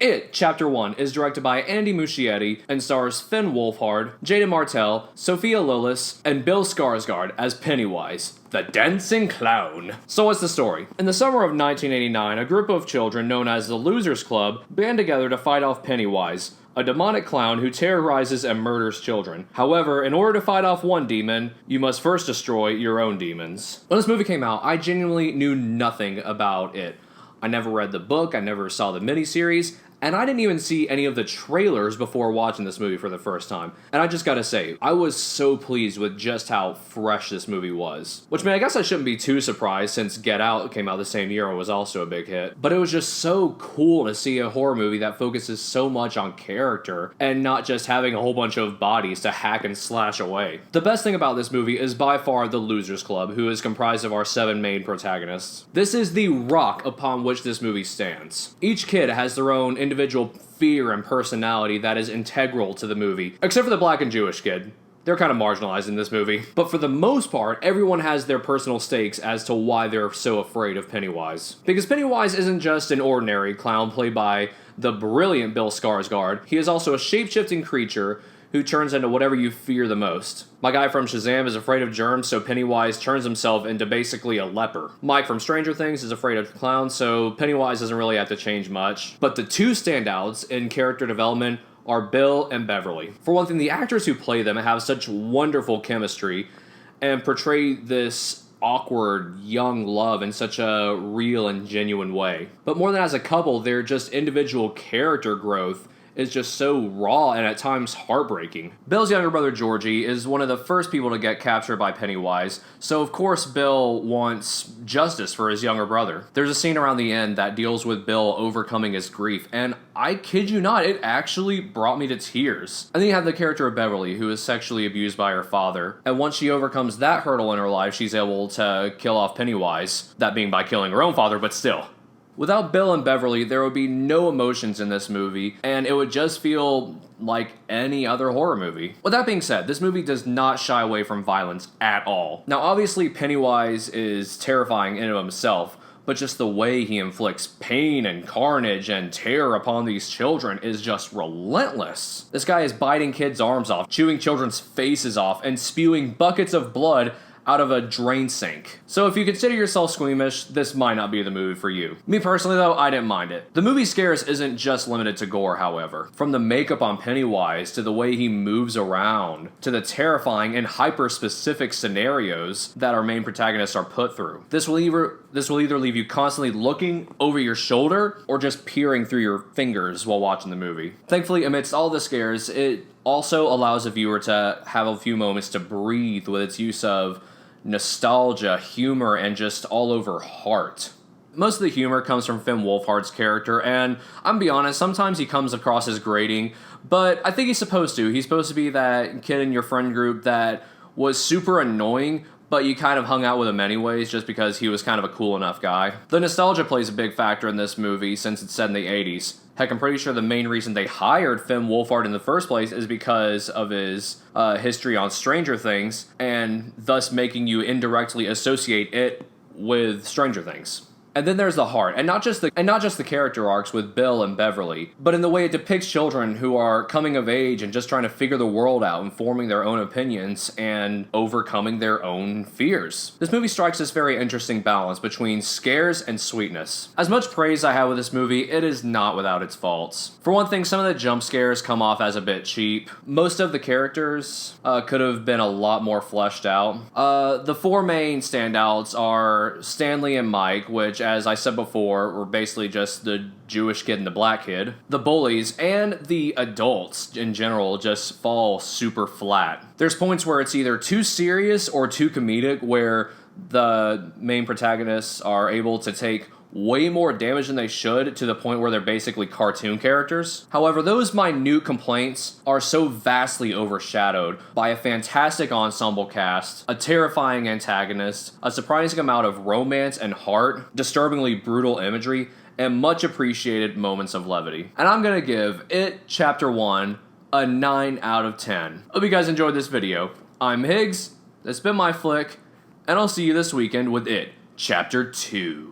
It, Chapter 1, is directed by Andy Muschietti and stars Finn Wolfhard, Jaden Martell, Sophia Lillis, and Bill Skarsgård as Pennywise, the dancing clown. So what's the story? In the summer of 1989, a group of children known as the Losers Club band together to fight off Pennywise, a demonic clown who terrorizes and murders children. However, in order to fight off one demon, you must first destroy your own demons. When this movie came out, I genuinely knew nothing about it. I never read the book, I never saw the miniseries, and I didn't even see any of the trailers before watching this movie for the first time. And I just gotta say, I was so pleased with just how fresh this movie was. Which, I guess I shouldn't be too surprised since Get Out came out the same year and was also a big hit. But it was just so cool to see a horror movie that focuses so much on character and not just having a whole bunch of bodies to hack and slash away. The best thing about this movie is by far the Losers Club, who is comprised of our 7 main protagonists. This is the rock upon which this movie stands. Each kid has their own individual fear and personality that is integral to the movie, except for the black and Jewish kid. They're kind of marginalized in this movie. But for the most part, everyone has their personal stakes as to why they're so afraid of Pennywise. Because Pennywise isn't just an ordinary clown played by the brilliant Bill Skarsgård. He is also a shape-shifting creature who turns into whatever you fear the most. My guy from Shazam is afraid of germs, so Pennywise turns himself into basically a leper. Mike from Stranger Things is afraid of clowns, so Pennywise doesn't really have to change much. But the two standouts in character development are Bill and Beverly. For one thing, the actors who play them have such wonderful chemistry and portray this awkward young love in such a real and genuine way. But more than as a couple, their just individual character growth is just so raw and at times heartbreaking. Bill's younger brother Georgie is one of the first people to get captured by Pennywise, so of course Bill wants justice for his younger brother. There's a scene around the end that deals with Bill overcoming his grief, and I kid you not, it actually brought me to tears. And then you have the character of Beverly, who is sexually abused by her father, and once she overcomes that hurdle in her life, she's able to kill off Pennywise, that being by killing her own father, but still. Without Bill and Beverly, there would be no emotions in this movie, and it would just feel like any other horror movie. With that being said, this movie does not shy away from violence at all. Now, obviously, Pennywise is terrifying in and of himself, but just the way he inflicts pain and carnage and terror upon these children is just relentless. This guy is biting kids' arms off, chewing children's faces off, and spewing buckets of blood out of a drain sink. So if you consider yourself squeamish, this might not be the movie for you. Me personally though, I didn't mind it. The movie scares isn't just limited to gore, however. From the makeup on Pennywise, to the way he moves around, to the terrifying and hyper-specific scenarios that our main protagonists are put through. This will either leave you constantly looking over your shoulder or just peering through your fingers while watching the movie. Thankfully, amidst all the scares, it also allows a viewer to have a few moments to breathe with its use of nostalgia, humor, and just all over heart. Most of the humor comes from Finn Wolfhard's character, and I'm gonna be honest, sometimes he comes across as grating, but I think he's supposed to. He's supposed to be that kid in your friend group that was super annoying, but you kind of hung out with him anyways just because he was kind of a cool enough guy. The nostalgia plays a big factor in this movie since it's set in the 80s. Heck, I'm pretty sure the main reason they hired Finn Wolfhard in the first place is because of his history on Stranger Things, and thus making you indirectly associate it with Stranger Things. And then there's the heart, and not just the character arcs with Bill and Beverly, but in the way it depicts children who are coming of age and just trying to figure the world out and forming their own opinions and overcoming their own fears. This movie strikes this very interesting balance between scares and sweetness. As much praise I have with this movie, it is not without its faults. For one thing, some of the jump scares come off as a bit cheap. Most of the characters could have been a lot more fleshed out. The 4 main standouts are Stanley and Mike, which, as I said before, were basically just the Jewish kid and the black kid. The bullies and the adults in general just fall super flat. There's points where it's either too serious or too comedic, where the main protagonists are able to take way more damage than they should, to the point where they're basically cartoon characters. However, those minute complaints are so vastly overshadowed by a fantastic ensemble cast, a terrifying antagonist, a surprising amount of romance and heart, disturbingly brutal imagery, and much appreciated moments of levity. And I'm gonna give It Chapter 1 a 9 out of 10. Hope you guys enjoyed this video. I'm Higgs, that's been my flick, and I'll see you this weekend with It Chapter 2.